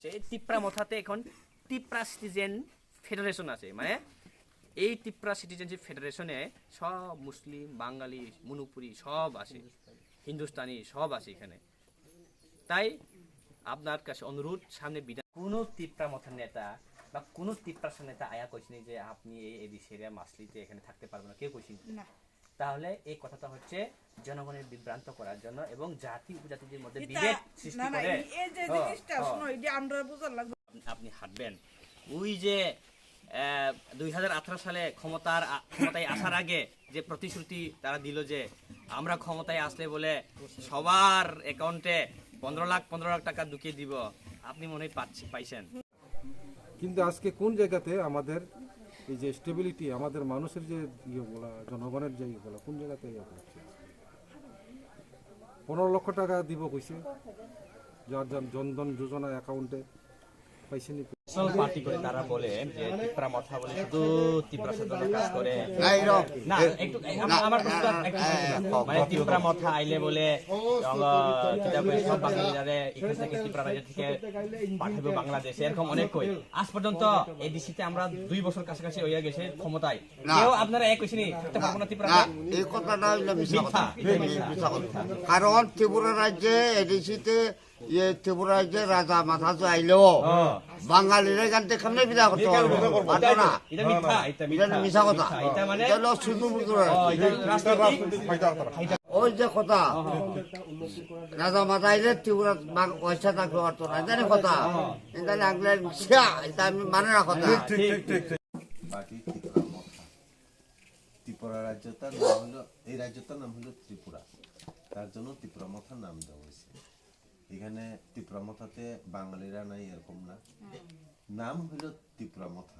এই তিপ্রা মথাতে এখন Tipra citizen federation আছে, মানে এই তিপ্রা সিটিজেনশিপ ফেডারেশনে সব মুসলিম, বাঙালি, মণিপুরি সব আছে, হিন্দুস্তানি সব আছে এখানে। তাই আপনার কাছে অনুরোধ, সামনে বিধান কোনো তিপ্রা মথার নেতা বা কোনো তিপ্রাসের নেতা আয়া কইছেনি যে আপনি এই এদিশেরিয়া মাসলিতে এখানে থাকতে পারবেন না, কেউ কইছেনি। তাহলে এই কথাটা হচ্ছে জনগণের বিভ্রান্ত করার জন্য এবং জাতি উপজাতিদের মধ্যে বিভেদ সৃষ্টি করে। আপনি হাঁটবেন ওই যে 2018 সালে ক্ষমতায় আসার আগে যে প্রতিশ্রুতি তারা দিল যে আমরা ক্ষমতায় আসলে বলে সবার অ্যাকাউন্টে 15 লাখ টাকা ঢুকিয়ে দিব, আপনি মনে হয় পাইছেন। কিন্তু আজকে কোন জায়গাতে আমাদের এই যে স্টেবিলিটি, আমাদের মানুষের যে ইয়েগুলা, জনগণের যে ইয়েগুলা, কোন জায়গাতে ইয়ে করছে? 15 লক্ষ টাকা দিব কইছে, যার জনধন যোজনা অ্যাকাউন্টে পাইছেনি। পার্টি করে তারা বলে যে তিপ্রা মথা বলে শুধু তিপ্রা সাধন কাজ করে না, একটু আমার মানে তিপ্রা মথা আইলে বলে সব বাঙালিরা এখান থেকে তিপ্রা রাজ্য থেকে পাঠাবে বাংলাদেশে, এরকম অনেক কই। আজ পর্যন্ত এই ডিসিতে আমরা 2 বছর কাছাকাছি হইয়া গেছে ক্ষমতায়, কেউ আপনারা এক কইছেনি থাকতে পারবো না তিপ্রা? এই কথাটা হইলো মিথ্যা কথা। কারণ ত্রিপুরা রাজ্যে এডিসিতে ত্রিপুরা রাজ্যে রাজা মাথা আইলো বাঙালিরা এখান থেকে কেমনে বিদা করতে পারবো না, এটা মিথ্যা কথা। ওই যে কথা রাজা মাথা আইলে ত্রিপুরা পয়সা থাকতে পারতো না, জানি কথা এটা আমি মানে না কথা। ত্রিপুরা রাজ্যটার নাম হলো, এই রাজ্যটার নাম হলো ত্রিপুরা, তার জন্য ত্রিপুরা মথার নাম দেওয়া হয়েছে। এখানে ত্রিপুরা মথাতে বাঙালিরা নাই এরকম না, নাম হলো ত্রিপুরা মথা।